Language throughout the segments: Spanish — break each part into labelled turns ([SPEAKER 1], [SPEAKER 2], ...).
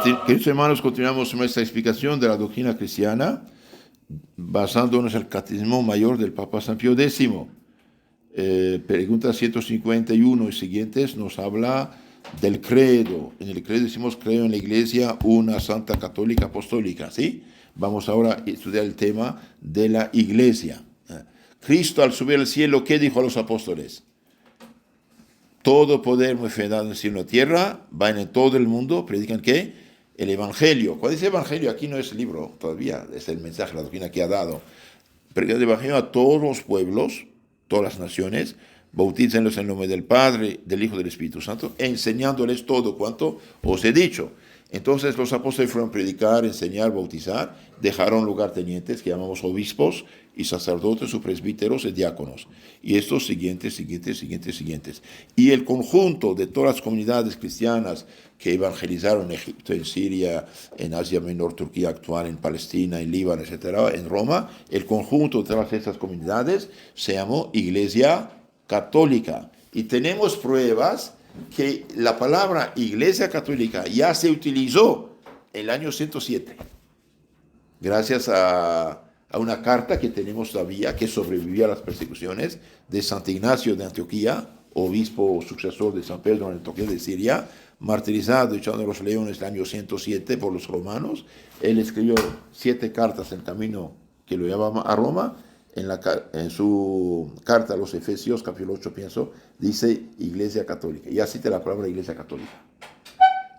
[SPEAKER 1] Queridos hermanos, continuamos nuestra explicación de la doctrina cristiana basándonos en el Catecismo Mayor del Papa San Pío X. Pregunta 151 y siguientes nos habla del credo. En el credo decimos: creo en la Iglesia, una santa católica apostólica. ¿Sí? Vamos ahora a estudiar el tema de la Iglesia. Cristo, al subir al cielo, ¿qué dijo a los apóstoles? Todo poder me fue dado en el cielo y en la tierra, van en todo el mundo, predican ¿qué? El Evangelio. Cuando dice Evangelio, aquí no es el libro todavía, es el mensaje, la doctrina que ha dado. Predican el Evangelio a todos los pueblos, todas las naciones, bautícenlos en el nombre del Padre, del Hijo y del Espíritu Santo, enseñándoles todo cuanto os he dicho. Entonces los apóstoles fueron a predicar, enseñar, bautizar, dejaron lugartenientes que llamamos obispos y sacerdotes o presbíteros y diáconos. Y estos siguientes. Y el conjunto de todas las comunidades cristianas que evangelizaron en Egipto, en Siria, en Asia Menor, Turquía actual, en Palestina, en Líbano, etcétera, en Roma, el conjunto de todas estas comunidades se llamó Iglesia Católica. Y tenemos pruebas que la palabra Iglesia Católica ya se utilizó en el año 107, gracias a una carta que tenemos todavía, que sobrevivió a las persecuciones, de Santo Ignacio de Antioquía, obispo sucesor de San Pedro en Antioquía de Siria, martirizado y echado a los leones en el año 107 por los romanos. Él escribió 7 cartas en el camino que lo llevaba a Roma. En su carta a los Efesios, capítulo 8, pienso, dice Iglesia Católica. Ya cita la palabra Iglesia Católica.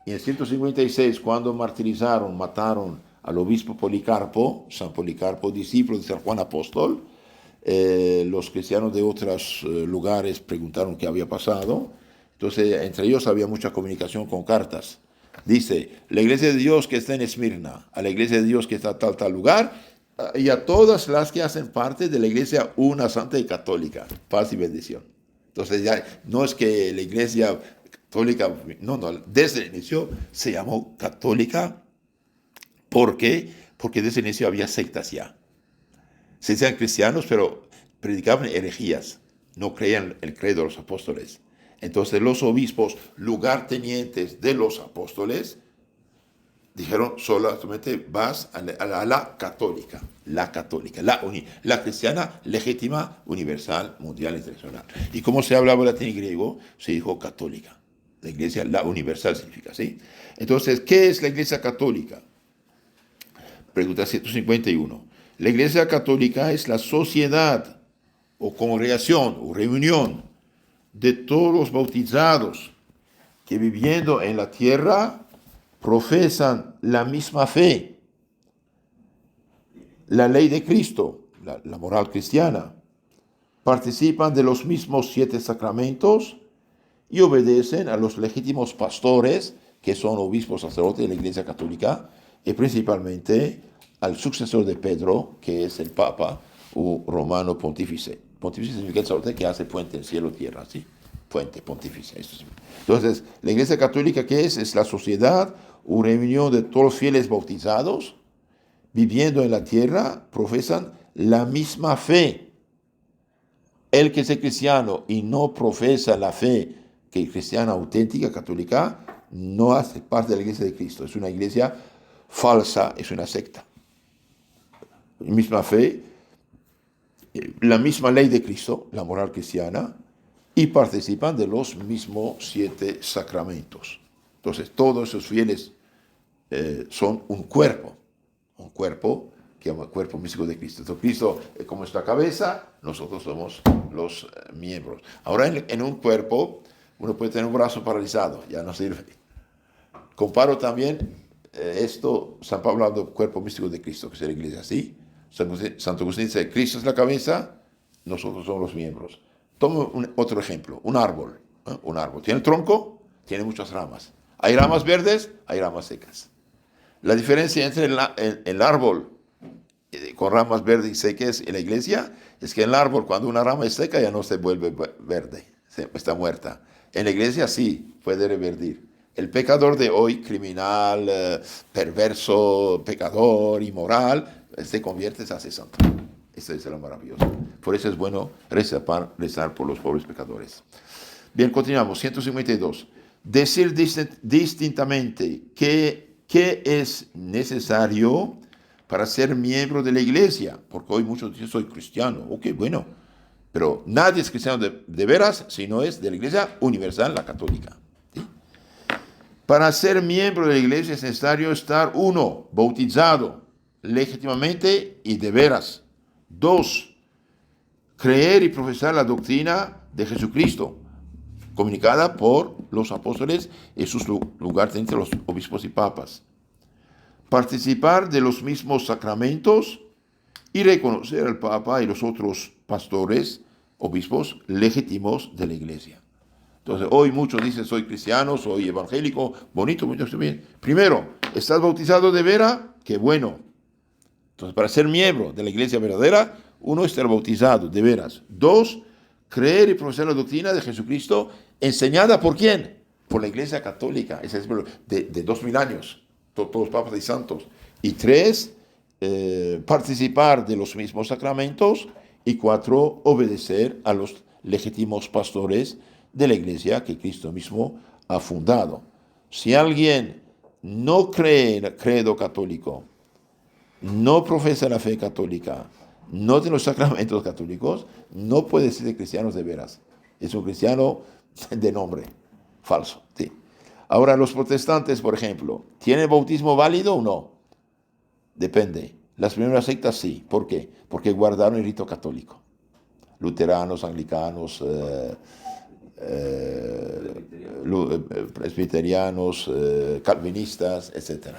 [SPEAKER 1] Y en 156, cuando mataron al obispo Policarpo, San Policarpo, discípulo de San Juan Apóstol, los cristianos de otros lugares preguntaron qué había pasado. Entonces, entre ellos había mucha comunicación con cartas. Dice: la Iglesia de Dios que está en Esmirna, a la Iglesia de Dios que está en tal lugar, y a todas las que hacen parte de la Iglesia una santa y católica, paz y bendición. Entonces ya no es que la Iglesia católica, no, desde el inicio se llamó católica. ¿Por qué? Porque desde el inicio había sectas ya. Se decían cristianos, pero predicaban herejías, no creían el credo de los apóstoles. Entonces los obispos, lugartenientes de los apóstoles, dijeron: solamente vas a la católica, la cristiana legítima, universal, mundial, internacional. Y como se hablaba latín y griego, se dijo católica. La iglesia, la universal significa, ¿sí? Entonces, ¿qué es la iglesia católica? Pregunta 151. La iglesia católica es la sociedad o congregación o reunión de todos los bautizados que viviendo en la tierra profesan la misma fe, la ley de Cristo, la moral cristiana, participan de los mismos 7 sacramentos y obedecen a los legítimos pastores, que son obispos sacerdotes de la Iglesia Católica, y principalmente al sucesor de Pedro, que es el Papa o Romano Pontífice. Pontífice significa el sacerdote que hace puente en cielo y tierra, ¿sí? Puente, pontífice. Entonces, la Iglesia Católica, ¿qué es? Es la sociedad o reunión de todos los fieles bautizados, viviendo en la tierra, profesan la misma fe. El que es cristiano y no profesa la fe que es cristiana auténtica, católica, no hace parte de la Iglesia de Cristo. Es una iglesia falsa, es una secta. La misma fe, la misma ley de Cristo, la moral cristiana, y participan de los mismos 7 sacramentos. Entonces, todos esos fieles son un cuerpo que llama cuerpo místico de Cristo. Entonces, Cristo es como nuestra cabeza, nosotros somos los miembros. Ahora, en un cuerpo, uno puede tener un brazo paralizado, ya no sirve. Comparo también esto, San Pablo hablando del cuerpo místico de Cristo, que es la iglesia, ¿sí? Santo Agustín dice: Cristo es la cabeza, nosotros somos los miembros. Tomo otro ejemplo, un árbol. Un árbol tiene tronco, tiene muchas ramas. Hay ramas verdes, hay ramas secas. La diferencia entre el árbol con ramas verdes y secas en la iglesia es que el árbol, cuando una rama es seca, ya no se vuelve verde, está muerta. En la iglesia sí, puede revertir. El pecador de hoy, criminal, perverso, pecador, inmoral, se convierte, se hace santo. Eso es lo maravilloso. Por eso es bueno rezar por los pobres pecadores. Bien, continuamos. 152. Decir distintamente que ¿Qué es necesario para ser miembro de la iglesia? Porque hoy muchos dicen, soy cristiano. Ok, bueno, pero nadie es cristiano de veras si no es de la iglesia universal, la católica. ¿Sí? Para ser miembro de la iglesia es necesario estar, uno, bautizado legítimamente y de veras. Dos, creer y profesar la doctrina de Jesucristo, comunicada por los apóstoles en sus lugares entre los obispos y papas. Participar de los mismos sacramentos y reconocer al Papa y los otros pastores, obispos legítimos de la iglesia. Entonces, hoy muchos dicen, soy cristiano, soy evangélico, bonito, muy bien. Primero, ¿estás bautizado de veras? Qué bueno. Entonces, para ser miembro de la iglesia verdadera, uno, estar bautizado de veras. Dos, creer y profesar la doctrina de Jesucristo, enseñada por quién? Por la iglesia católica, es de 2000 años, todos los papas y santos. Y tres, participar de los mismos sacramentos. Y cuatro, obedecer a los legítimos pastores de la iglesia que Cristo mismo ha fundado. Si alguien no cree en el credo católico, no profesa la fe católica, no tiene los sacramentos católicos, no puede ser de cristianos de veras. Es un cristiano de nombre, falso. Sí. Ahora, los protestantes, por ejemplo, ¿tienen bautismo válido o no? Depende. Las primeras sectas sí. ¿Por qué? Porque guardaron el rito católico. Luteranos, anglicanos, presbiterianos, calvinistas, etc.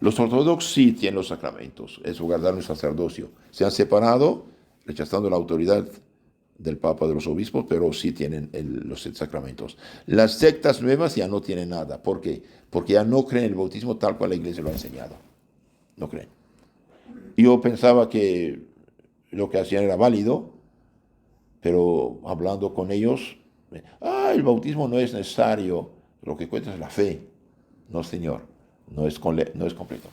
[SPEAKER 1] Los ortodoxos sí tienen los sacramentos, eso guardaron el sacerdocio. Se han separado, rechazando la autoridad del Papa, de los obispos, pero sí tienen los sacramentos. Las sectas nuevas ya no tienen nada. ¿Por qué? Porque ya no creen en el bautismo tal cual la iglesia lo ha enseñado. No creen. Yo pensaba que lo que hacían era válido, pero hablando con ellos, el bautismo no es necesario, lo que cuenta es la fe. No, señor, no es completo.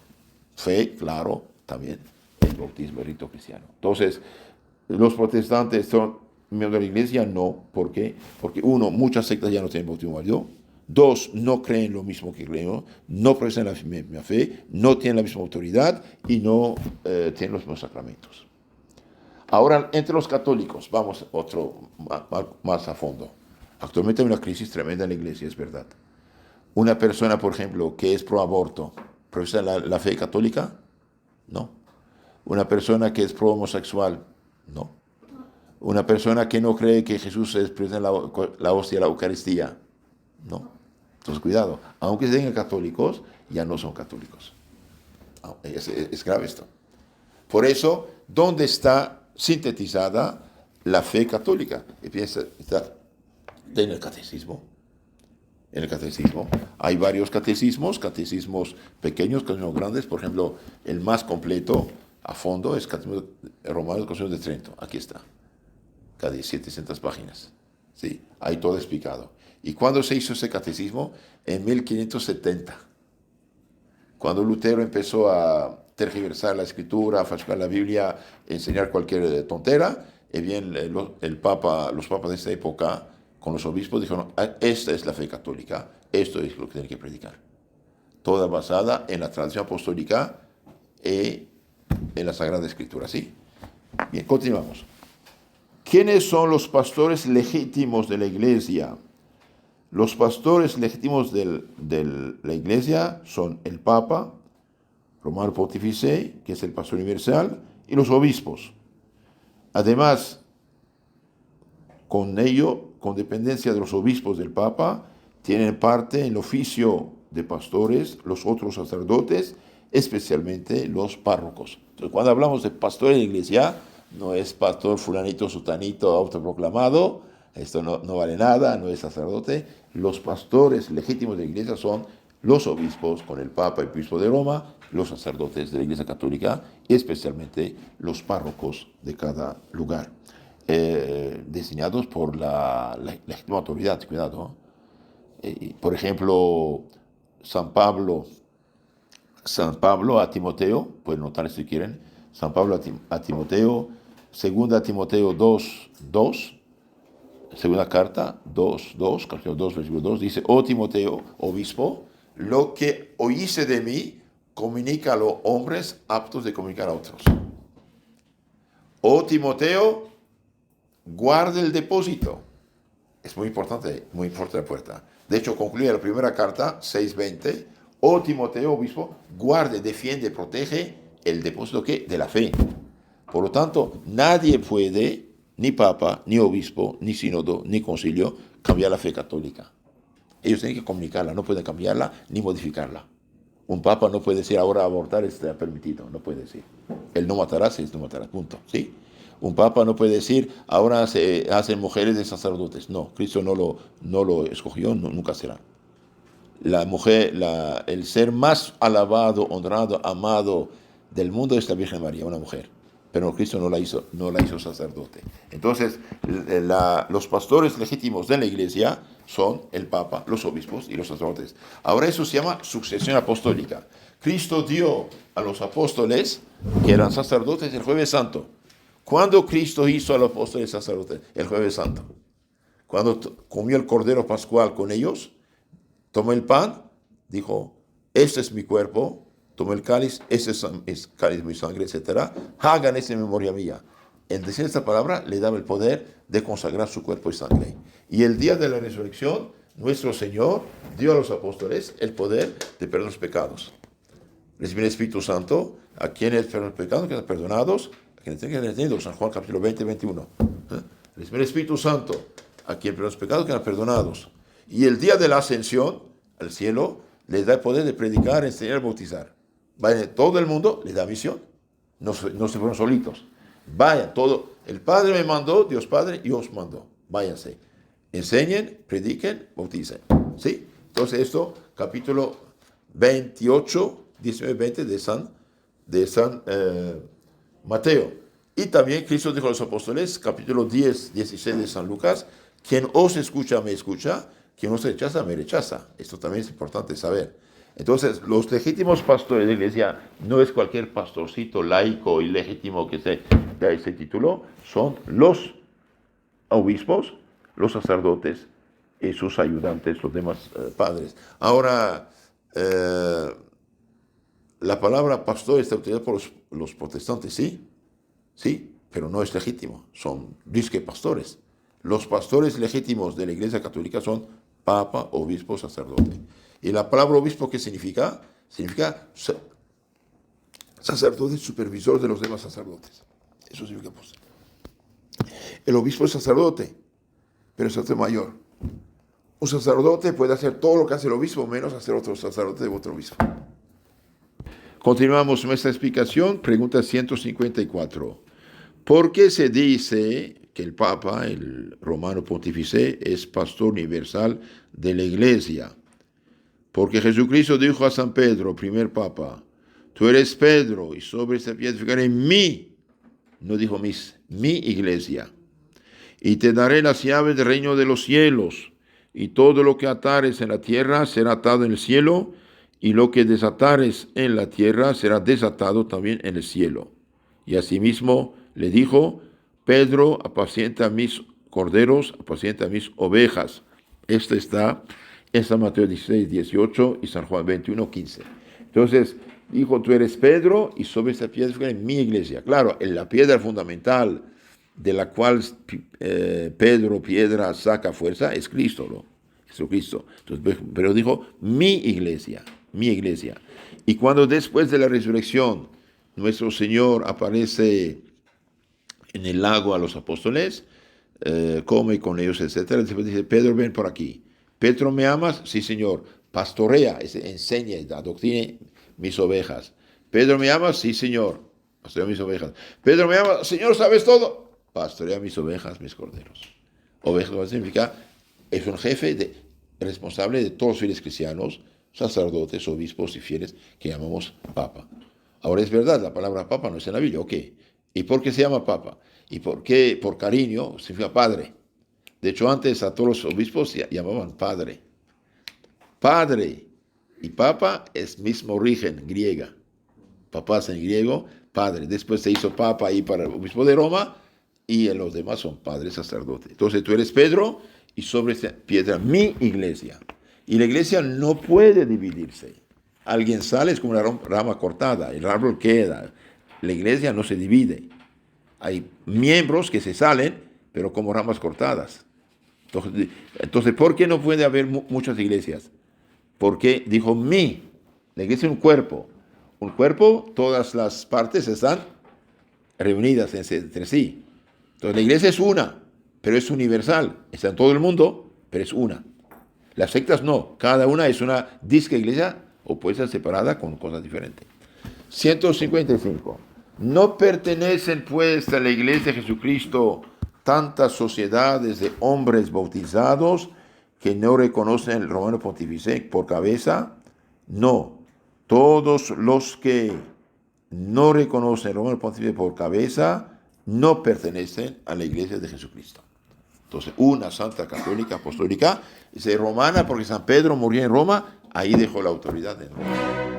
[SPEAKER 1] Fe, claro, también el bautismo, el rito cristiano. Entonces, los protestantes son miembros de la iglesia, no. ¿Por qué? Porque uno, muchas sectas ya no tienen bautismo válido. Dos, no creen lo mismo que creen, no profesan la misma fe, no tienen la misma autoridad y no tienen los mismos sacramentos. Ahora, entre los católicos, vamos otro más a fondo. Actualmente hay una crisis tremenda en la iglesia, es verdad. Una persona, por ejemplo, que es pro aborto, ¿profesa la fe católica? No. Una persona que es pro homosexual, no. Una persona que no cree que Jesús es presente en la hostia de la Eucaristía, no. Entonces, cuidado, aunque sean católicos, ya no son católicos. Es grave esto. Por eso, ¿dónde está sintetizada la fe católica? Está en el catecismo. En el catecismo hay varios catecismos pequeños, catecismos grandes. Por ejemplo, el más completo a fondo es el Catecismo Romano del Concilio de Trento. Aquí está, casi 700 páginas. Sí, ahí todo explicado. ¿Y cuándo se hizo ese catecismo? En 1570. Cuando Lutero empezó a tergiversar la escritura, a falsificar la Biblia, enseñar cualquier tontera, y bien los papas de esta época, con los obispos, dijeron, esta es la fe católica, esto es lo que tiene que predicar. Toda basada en la tradición apostólica y en la Sagrada Escritura, ¿sí? Bien, continuamos. ¿Quiénes son los pastores legítimos de la iglesia? Los pastores legítimos de la iglesia son el Papa, Romano Pontífice, que es el pastor universal, y los obispos. Además, con dependencia de los obispos del Papa, tienen parte en el oficio de pastores los otros sacerdotes, especialmente los párrocos. Entonces, cuando hablamos de pastor de la iglesia, no es pastor fulanito, sutanito, autoproclamado, esto no vale nada, no es sacerdote. Los pastores legítimos de la iglesia son los obispos, con el Papa y el obispo de Roma, los sacerdotes de la iglesia católica y especialmente los párrocos de cada lugar, designados por la legítima autoridad, cuidado. Por ejemplo, San Pablo a Timoteo, pueden notar si quieren, San Pablo a Timoteo, segunda Timoteo 2:2, segunda carta 2:2, capítulo 2, versículo 2, dice, oh Timoteo, obispo, lo que oíste de mí, comunica a los hombres aptos de comunicar a otros. Oh Timoteo, guarda el depósito. Es muy importante la puerta. De hecho, concluye la primera carta, 6:20. Oh Timoteo, obispo, guarde, defiende, protege el depósito de la fe. Por lo tanto, nadie puede, ni papa, ni obispo, ni sínodo, ni concilio, cambiar la fe católica. Ellos tienen que comunicarla, no pueden cambiarla ni modificarla. Un papa no puede decir ahora abortar está permitido, no puede decir. Él no matará, si no matará, punto. ¿Sí? Un papa no puede decir ahora se hacen mujeres de sacerdotes. No, Cristo no lo escogió, nunca será. La mujer, el ser más alabado, honrado, amado del mundo es la Virgen María, una mujer. Pero Cristo no la hizo sacerdote. Entonces, los pastores legítimos de la iglesia son el Papa, los obispos y los sacerdotes. Ahora eso se llama sucesión apostólica. Cristo dio a los apóstoles, que eran sacerdotes, el Jueves Santo. ¿Cuándo Cristo hizo a los apóstoles sacerdotes? El Jueves Santo. Cuando comió el Cordero Pascual con ellos, tomó el pan, dijo, este es mi cuerpo. Tomó el cáliz, ese es cáliz mi sangre, etc. Hagan eso en memoria mía. En decir esta palabra le daba el poder de consagrar su cuerpo y sangre. Y el día de la resurrección, nuestro Señor dio a los apóstoles el poder de perdonar los pecados. Recibir el Espíritu Santo, a quienes perdonan los pecados, que están perdonados, a quienes tienen que retenidos. San Juan capítulo 20, 21. Recibir el Espíritu Santo, a quienes perdonan los pecados, que están perdonados. Y el día de la ascensión al cielo, les da el poder de predicar, enseñar, bautizar. Vayan todo el mundo, les da misión. No se fueron solitos. Vayan, todo. El Padre me mandó, Dios Padre, y os mandó. Váyanse. Enseñen, prediquen, bauticen. ¿Sí? Entonces esto, capítulo 28, 19, 20 de San Mateo. Y también Cristo dijo a los apóstoles, capítulo 10, 16 de San Lucas, quien os escucha, me escucha, quien os rechaza, me rechaza. Esto también es importante saber. Entonces, los legítimos pastores de la iglesia no es cualquier pastorcito laico y legítimo que da ese título, son los obispos, los sacerdotes y sus ayudantes, los demás padres. Ahora, la palabra pastor está utilizada por los protestantes, sí, pero no es legítimo, son disque pastores. Los pastores legítimos de la iglesia católica son papa, obispo, sacerdote. ¿Y la palabra obispo qué significa? Significa sacerdote supervisor de los demás sacerdotes. Eso significa apóstol. El obispo es sacerdote, pero es sacerdote mayor. Un sacerdote puede hacer todo lo que hace el obispo, menos hacer otro sacerdote de otro obispo. Continuamos nuestra explicación. Pregunta 154. ¿Por qué se dice que el Papa, el romano pontífice, es pastor universal de la iglesia? Porque Jesucristo dijo a San Pedro, primer Papa, tú eres Pedro, y sobre esta piedra edificaré no dijo mi iglesia. Y te daré las llaves del reino de los cielos, y todo lo que atares en la tierra será atado en el cielo, y lo que desatares en la tierra será desatado también en el cielo. Y asimismo le dijo, Pedro, apacienta mis corderos, apacienta mis ovejas. Esta está en San Mateo 16, 18 y San Juan 21, 15. Entonces, dijo, tú eres Pedro y sobre esta piedra en mi iglesia. Claro, en la piedra fundamental de la cual piedra saca fuerza, es Cristo, ¿no? Jesucristo. Entonces, pero dijo, mi iglesia. Y cuando después de la resurrección, nuestro Señor aparece en el lago a los apóstoles, come con ellos, etc. Después dice, Pedro, ven por aquí. Pedro, ¿me amas? Sí, Señor. Pastorea, enseña, adoctrine mis ovejas. Pedro, ¿me amas? Sí, Señor. Pastorea mis ovejas. Pedro, ¿me amas? Señor, ¿sabes todo? Pastorea mis ovejas, mis corderos. Ovejas significa, es un jefe responsable de todos los fieles cristianos, sacerdotes, obispos y fieles que llamamos Papa. Ahora es verdad, la palabra Papa no es en la Biblia, ok. ¿Y por qué se llama Papa? ¿Y por qué? Por cariño, significa padre. De hecho, antes a todos los obispos se llamaban padre. Padre y papa es mismo origen, griega. Papá es en griego, padre. Después se hizo papa ahí para el obispo de Roma y los demás son padres sacerdotes. Entonces tú eres Pedro y sobre esta piedra mi iglesia. Y la iglesia no puede dividirse. Alguien sale, es como una rama cortada, el árbol queda. La iglesia no se divide. Hay miembros que se salen, pero como ramas cortadas. Entonces, ¿por qué no puede haber muchas iglesias? Porque dijo la iglesia es un cuerpo. Un cuerpo, todas las partes están reunidas entre sí. Entonces la iglesia es una, pero es universal. Está en todo el mundo, pero es una. Las sectas no. Cada una es una disque iglesia o puede ser separada con cosas diferentes. 155. No pertenecen pues a la iglesia de Jesucristo tantas sociedades de hombres bautizados que no reconocen el romano pontífice por cabeza. No. Todos los que no reconocen el romano pontífice por cabeza no pertenecen a la iglesia de Jesucristo. Entonces, una santa católica apostólica, dice romana porque San Pedro murió en Roma, ahí dejó la autoridad en Roma.